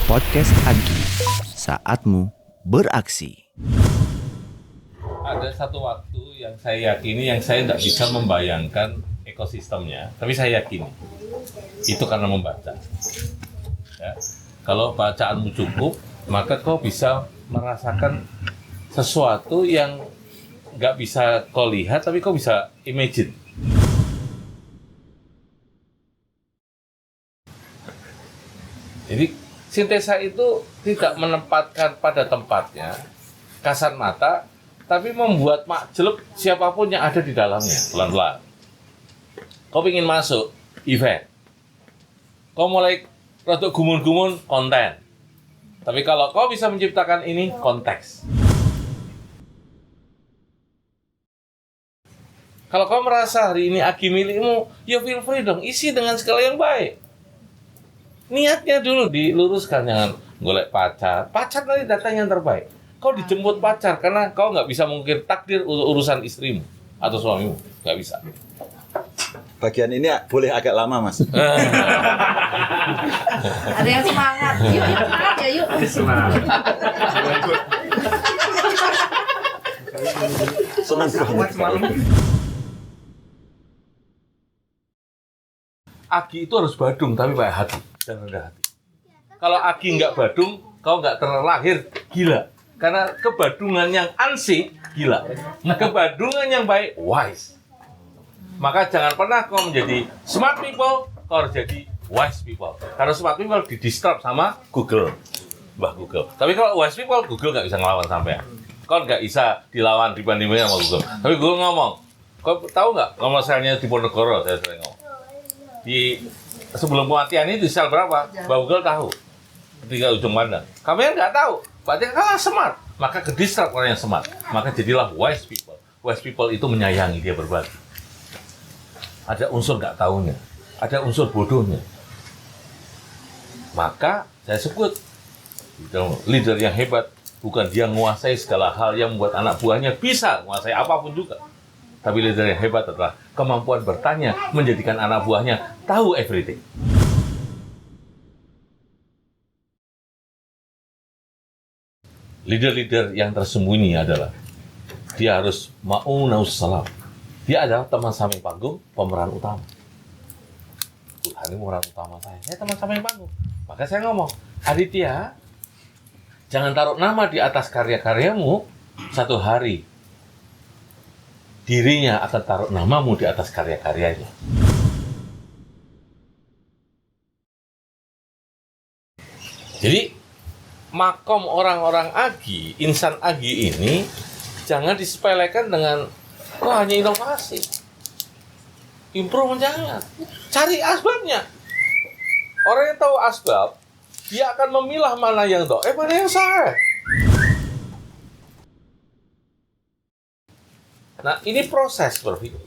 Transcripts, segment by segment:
Podcast Agi, saatmu beraksi. Ada satu waktu yang saya yakini, yang saya tidak bisa membayangkan ekosistemnya, tapi saya yakini itu karena membaca. Ya. Kalau bacaanmu cukup, maka kau bisa merasakan sesuatu yang nggak bisa kau lihat, tapi kau bisa imagine. Jadi sintesa itu tidak menempatkan pada tempatnya, kasat mata, tapi membuat makjelek siapapun yang ada di dalamnya, pelan-pelan. Kau ingin masuk event, kau mulai rada gumun-gumun konten. Tapi kalau kau bisa menciptakan ini, konteks. Kalau kau merasa hari ini Agi milikmu, ya feel free dong, isi dengan segala yang baik. Niatnya dulu diluruskan, jangan golek pacar. Pacar nanti datang yang terbaik. Kau dijemput pacar karena kau nggak bisa mungkin takdir urusan istrimu atau suamimu, nggak bisa. Bagian ini boleh agak lama, Mas. Ada yang semangat. Yuk semangat ya, yuk. Senang banget. Agi itu harus badung tapi baik hati dan rendah hati. Kalau Agi nggak badung, kau nggak terlahir gila. Karena kebadungan yang ansih gila. Kebadungan yang baik wise. Maka jangan pernah kau menjadi smart people, kau harus jadi wise people. Karena smart people di-disturb sama Google, Mbah Google. Tapi kalau wise people, Google nggak bisa ngelawan sampean. Kau nggak bisa dilawan dibandingin sama Google. Tapi Google ngomong, kau tahu nggak komersialnya di Ponegoro, saya sering ngomong. Di sebelum kematian itu di sel berapa? Mbak Google tahu. Ketika ujung pandang. Kalian nggak tahu. Berarti kalah smart. Maka ke-disrupt orang yang smart. Maka jadilah wise people. Wise people itu menyayangi, dia berbagi. Ada unsur nggak tahunya. Ada unsur bodohnya. Maka saya sebut leader yang hebat bukan dia menguasai segala hal yang membuat anak buahnya bisa menguasai apapun juga. Tapi leader yang hebat adalah kemampuan bertanya menjadikan anak buahnya tahu everything. Leader-leader yang tersembunyi adalah dia harus ma'unaus salam. Dia adalah teman samping panggung, pemeran utama. Tuhan ini pemeran utama saya teman samping panggung. Maka saya ngomong, Aditya, jangan taruh nama di atas karya-karyamu satu hari. Dirinya akan taruh namamu di atas karya-karyanya. Jadi, makom orang-orang Agi, insan Agi ini, jangan disepelekan dengan, hanya inovasi. Improvement jangan. Cari asbabnya. Orang yang tahu asbab, dia akan memilah mana yang mana yang salah. Nah, ini proses berpikir.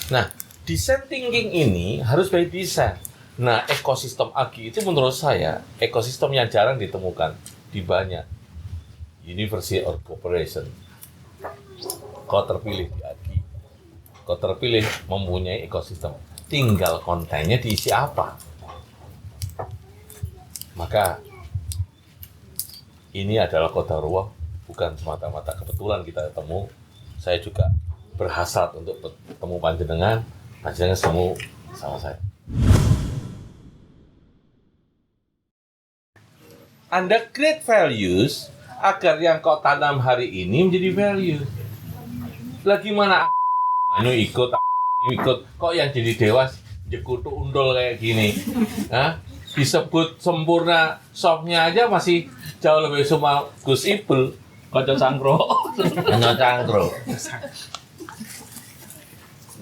Nah, design thinking ini harus by design. Nah, ekosistem Agi itu menurut saya, ekosistem yang jarang ditemukan di banyak university or corporation. Kau terpilih di Agi, kau terpilih mempunyai ekosistem. Tinggal kontennya diisi apa. Maka, ini adalah qadarullah, bukan semata-mata kebetulan kita ketemu. Saya juga berhasrat untuk bertemu panjenengan semua sama saya. Anda create values agar yang kau tanam hari ini menjadi value. Lagi mana ikut, kok yang jadi dewas jekutu undul kayak gini. Hah? Disebut sempurna softnya aja masih jauh lebih semua Gus Ipul. Kocok cangkro.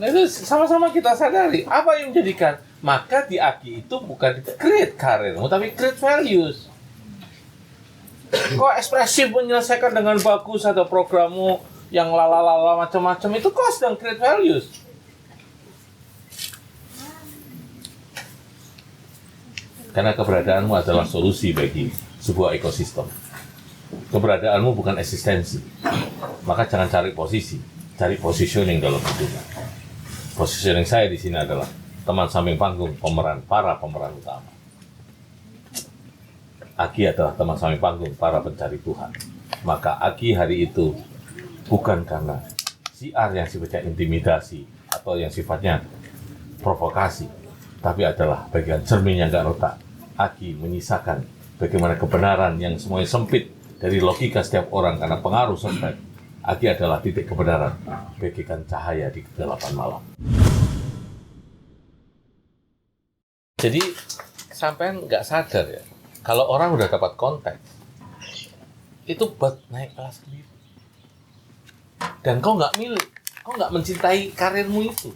Nah itu sama-sama kita sadari apa yang menjadikan. Maka di Agi itu bukan create karirmu, tapi create values. Kok ekspresif menyelesaikan dengan bagus atau programmu yang lalala macam-macam itu kok sedang create values. Karena keberadaanmu adalah solusi bagi sebuah ekosistem. Keberadaanmu bukan eksistensi. Maka jangan cari posisi, cari positioning dalam hidupnya. Positioning saya di sini adalah teman samping panggung, para pemeran utama. Aki adalah teman sami panggung para pencari Tuhan. Maka Aki hari itu bukan karena siar yang sifatnya intimidasi atau yang sifatnya provokasi, tapi adalah bagian cermin yang gak retak. Aki menyisakan bagaimana kebenaran yang semuanya sempit dari logika setiap orang karena pengaruh sempit. Aki adalah titik kebenaran, bagaikan cahaya di kegelapan malam. Jadi sampean nggak sadar ya, kalau orang udah dapat konteks, itu buat naik kelas sendiri. Dan kau nggak milik, kau nggak mencintai karirmu itu.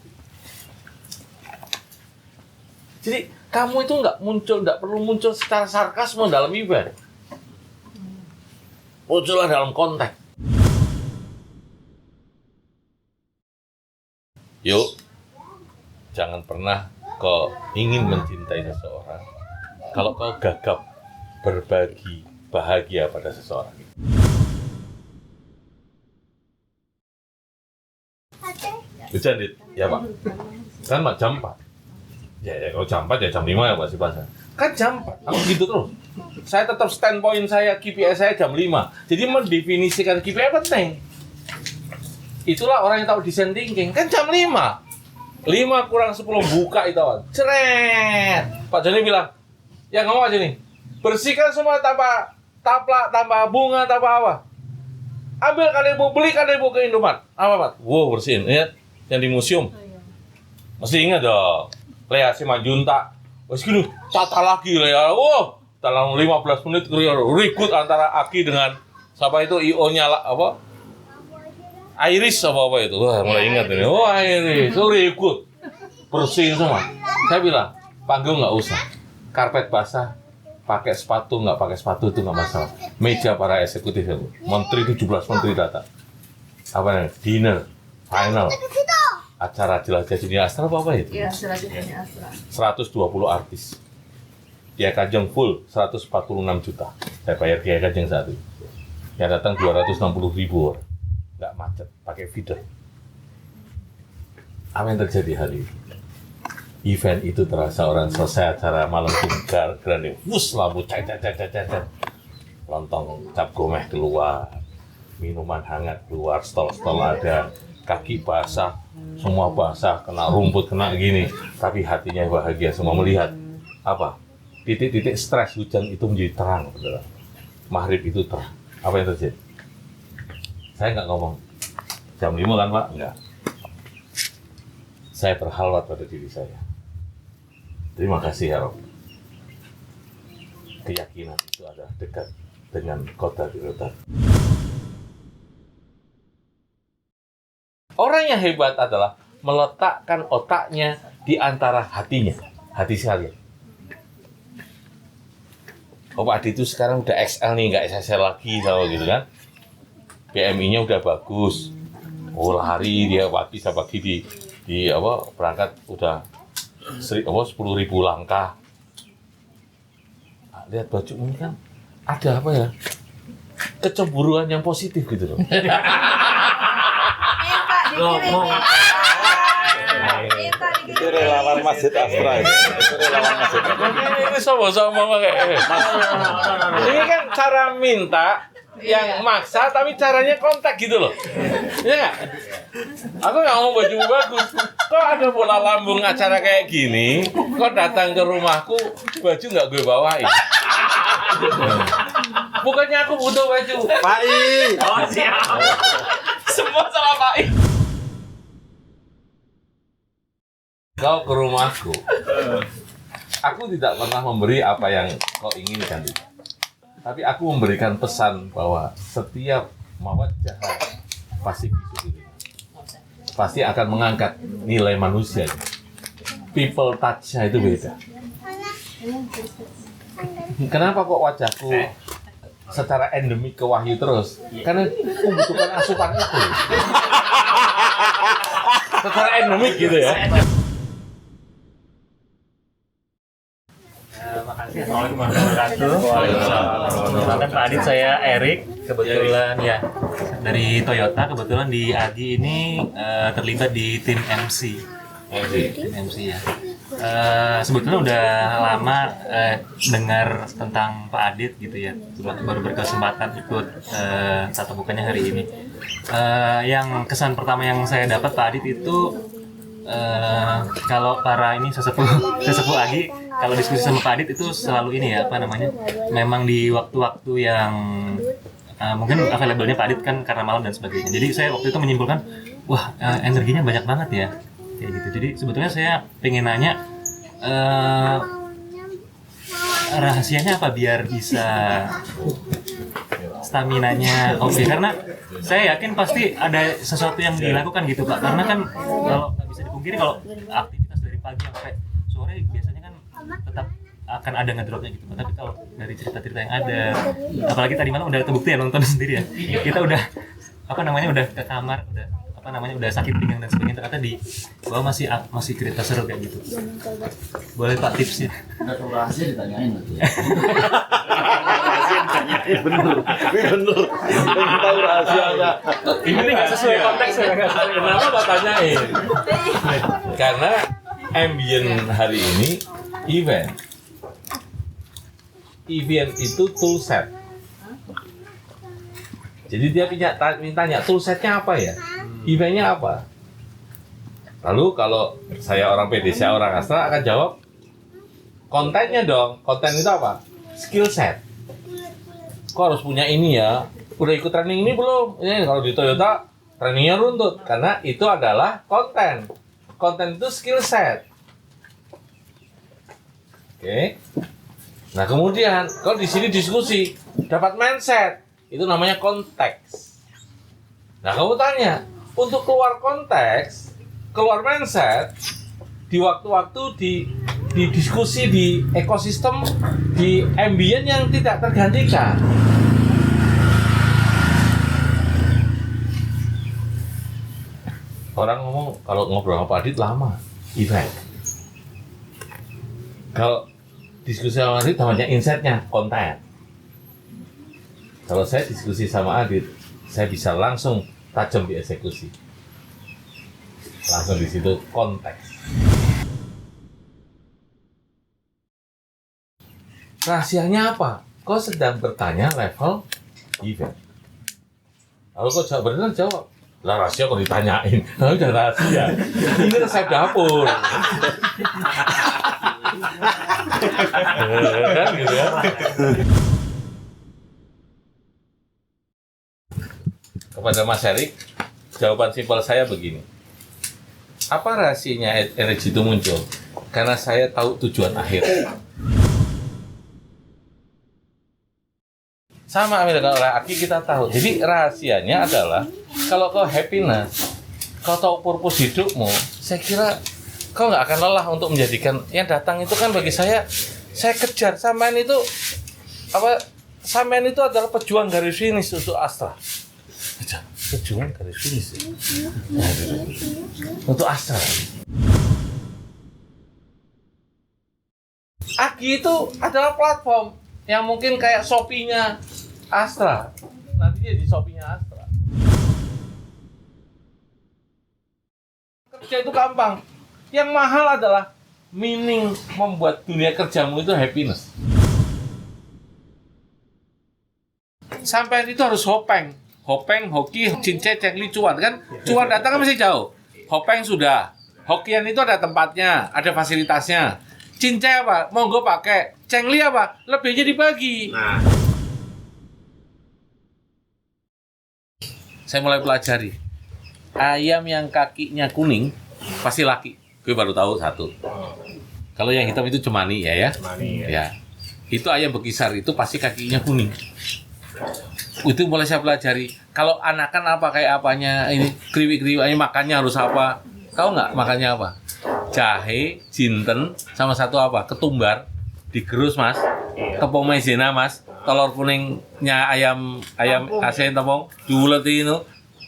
Jadi kamu itu nggak perlu muncul secara sarkasme dalam event. Muncullah dalam konteks. Yuk, jangan pernah kau ingin mencintai seseorang kalau kau gagap berbagi bahagia pada seseorang. Hujan, Dit? Ya, Pak. Kan Pak jam 4. Ya, kalau jam 4 ya jam 5 ya Pak si pasar. Kan jam 4, aku gitu terus. Saya tetap standpoint saya, KPI saya jam 5. Jadi mendefinisikan KPI penting. Itulah orang yang tahu design thinking. Kan jam 5. 5 kurang 10 buka itu awal. Ceret. Pak Joni bilang, ya ngomong aja nih. Bersihkan semua tanpa taplak, tanpa bunga, tanpa apa. Ambil kalian mau beli kalian mau ke Indomaret. Apa Pak? Wow, bersihin. Ingat yang di museum. Mesti ingat dong. Lea Simanjuntak. Wes gini, tata lagi Lea. Wow, dalam 15 menit ribut antara Aki dengan siapa itu IO-nya apa? Iris apa itu? Wah, mulai ingat ini. Oh, Iris, ribut. Bersihin semua. Saya bilang, panggung nggak usah. Karpet basah, pakai sepatu, nggak pakai sepatu itu nggak masalah. Meja para eksekutif itu. Menteri 17 menteri datang. Apa nih? Dinner, final. Acara jelajah dunia astral apa itu? Iya, jelajah dunia astral. 120 artis. Kiai Kanjeng full 146 juta. Saya bayar Kiai Kanjeng satu. Yang datang 260.000 orang. Nggak macet, pakai feeder. Apa yang terjadi hari ini? Event itu terasa orang selesai acara malam tunggal grande. Wus lampu cat. Lontong cap gomeh keluar. Minuman hangat keluar, stol-stol ada. Kaki basah, semua basah, kena rumput, kena gini. Tapi hatinya bahagia semua melihat. Apa? Titik-titik stres hujan itu menjadi terang. Saudara. Maghrib itu terang. Apa yang terjadi? Saya nggak ngomong. Jam 5 kan Pak? Enggak. Saya berhalwat pada diri saya. Terima kasih ya Rob. Keyakinan itu adalah dekat dengan kota di Rotan. Orang yang hebat adalah meletakkan otaknya di antara hatinya, hati sekalian. Oh Pak Adi itu sekarang udah XL nih, nggak SSL lagi, sama gitu kan. BMI-nya udah bagus. Oh lari dia pagi di apa berangkat udah 10.000 langkah. Nah, lihat baju ini kan ada apa ya? Kecemburuan yang positif gitu loh. Ngomong. Itu relawan Masjid Astra. Itu relawan Masjid Astra. Ini sama-sama kayak. Ini kan cara minta yang maksa tapi caranya kontak gitu loh. Iya nggak? Aku nggak mau baju bagus. Kok ada bola lambung acara kayak gini? Kok datang ke rumahku baju nggak gue bawain? Bukannya aku butuh baju. Pak I. Oh siap. Semua sama Pak I. Kau ke rumahku. Aku tidak pernah memberi apa yang kau inginkan. Tapi aku memberikan pesan bahwa setiap mawat jahat pasti pasti akan mengangkat nilai manusia. People touch-nya itu beda. Kenapa kok wajahku secara endemik ke Wahyu terus? Karena aku membutuhkan asupan itu. Secara endemik gitu ya. Makasih. Assalamualaikum warahmatullahi wabarakatuh. Pak Adit, saya Erik. Kebetulan ya dari Toyota. Kebetulan di Adi ini terlibat di tim MC. Tim MC ya. Sebetulnya udah lama dengar tentang Pak Adit gitu ya, baru berkesempatan ikut tatap mukanya hari ini. Yang kesan pertama yang saya dapat Pak Adit itu kalau para ini sesepuh Agi, kalau diskusi sama Pak Adit itu selalu ini ya, memang di waktu-waktu yang mungkin available-nya Pak Adit kan karena malam dan sebagainya. Jadi saya waktu itu menyimpulkan, wah energinya banyak banget ya, kayak gitu. Jadi sebetulnya saya pengen nanya, rahasianya apa biar bisa staminanya oke? Karena saya yakin pasti ada sesuatu yang dilakukan gitu Pak. Karena kan kalau nggak bisa dipungkiri, kalau aktivitas dari pagi sampai sore biasanya kan tetap akan ada ngedropnya gitu. Tapi kalau dari cerita-cerita yang ada, apalagi tadi malam udah terbukti ya, nonton sendiri ya, kita udah udah ke kamar, udah sakit pinggang dan sebagainya, ternyata di bawah masih cerita seru kayak gitu. Boleh Pak tipsnya? Nggak tahu rahasia ditanyain nanti. Bener. Pengen tahu rahasianya. Ini nggak sesuai konteks ya. Kenapa Pak tanyain? Karena ambient hari ini event. Event itu tool set. Jadi dia mintanya tool setnya apa ya? Eventnya apa? Lalu kalau saya orang PD, saya orang Astra akan jawab kontennya dong. Konten itu apa? Skill set. Kok harus punya ini ya? Udah ikut training ini belum? Ini kalau di Toyota trainingnya runtut karena itu adalah konten. Konten itu skill set. Oke. Nah kemudian kalau di sini diskusi dapat mindset, itu namanya konteks. Nah kamu tanya, untuk keluar konteks, keluar mindset, di waktu-waktu di diskusi di ekosistem, di ambient yang tidak tergantikan. Orang ngomong kalau ngobrol sama Pak Adit lama, event. Kalau diskusi sama Adit namanya insight-nya, konten. Kalau saya diskusi sama Adit, saya bisa langsung tajam di eksekusi. Langsung di situ konteks. Rahasianya apa? Kau sedang bertanya level event. Kalau kau jawab benar, jawab. Lah rahasia kok ditanyain. Nah, udah rahasia. Ini resep dapur. Kan gitu ya. Kepada Mas Erik, jawaban simpel saya begini. Apa rahasianya energi itu muncul? Karena saya tahu tujuan akhir. Sama Amerika oleh Aki kita tahu. Jadi rahasianya adalah kalau kau happiness, kau tahu purpose hidupmu, saya kira kau nggak akan lelah untuk menjadikan yang datang itu kan bagi saya kejar sampean itu apa? Sampean itu adalah pejuang garis finish untuk Astra. Pejuang garis finish untuk Astra. Aki itu adalah platform yang mungkin kayak Shopee-nya Astra. Nanti dia di Shopee-nya Astra. Kerja itu gampang. Yang mahal adalah meaning membuat dunia kerjamu itu happiness. Sampai itu harus hopeng, hoki, cince, cengli, cuan kan? Cuan datang kan masih jauh. Hopeng sudah. Hokian itu ada tempatnya, ada fasilitasnya. Cince apa? Monggo pakai. Cengli apa? Lebihnya dibagi. Nah. Saya mulai pelajari. Ayam yang kakinya kuning pasti laki. Gue baru tahu satu. Kalau yang hitam itu cemani ya. Cemani ya. Itu ayam bekisar itu pasti kakinya kuning. Itu mulai saya pelajari. Kalau anakan apa kayak apanya ini kriwi-kriwi ini makannya harus apa? Tahu nggak makannya apa? Jahe, jinten, sama satu apa? Ketumbar, digerus mas. Tepung maizena mas. Telur kuningnya ayam asin tepung, diuletin itu,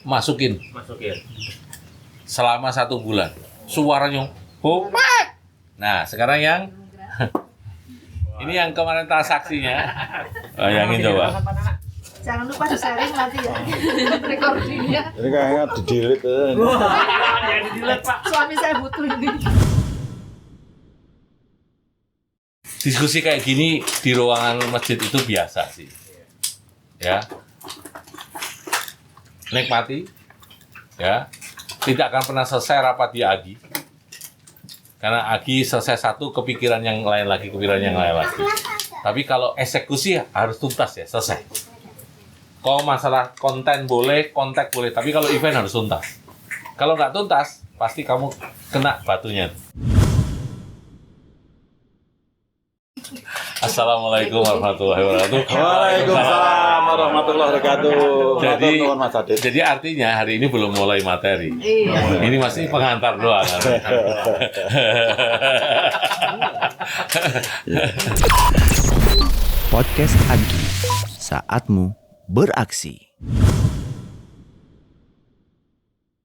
masukin. Selama 1 bulan. Suaranya hopak. Nah, sekarang yang ini yang kemarin transaksinya. Bayangin coba. Jangan lupa di-sharing nanti ya. Recordingnya. Ini kayaknya di-delete. Suami saya butuh ini. diskusi kayak gini di ruangan masjid itu biasa sih. Ya. Nikmati. Ya. Tidak akan pernah selesai rapat di AGI. Karena AGI selesai satu, kepikiran yang lain lagi. Tapi kalau eksekusi harus tuntas ya, selesai. Kalau masalah konten boleh, kontak boleh. Tapi kalau event harus tuntas. Kalau nggak tuntas, pasti kamu kena batunya. Assalamualaikum warahmatullahi wabarakatuh. Waalaikumsalam warahmatullahi wabarakatuh. Jadi, Matur nuwun, Mas Adit. jadi artinya hari ini belum mulai materi. Iya. Ini masih pengantar doang. Podcast Agi, saatmu beraksi.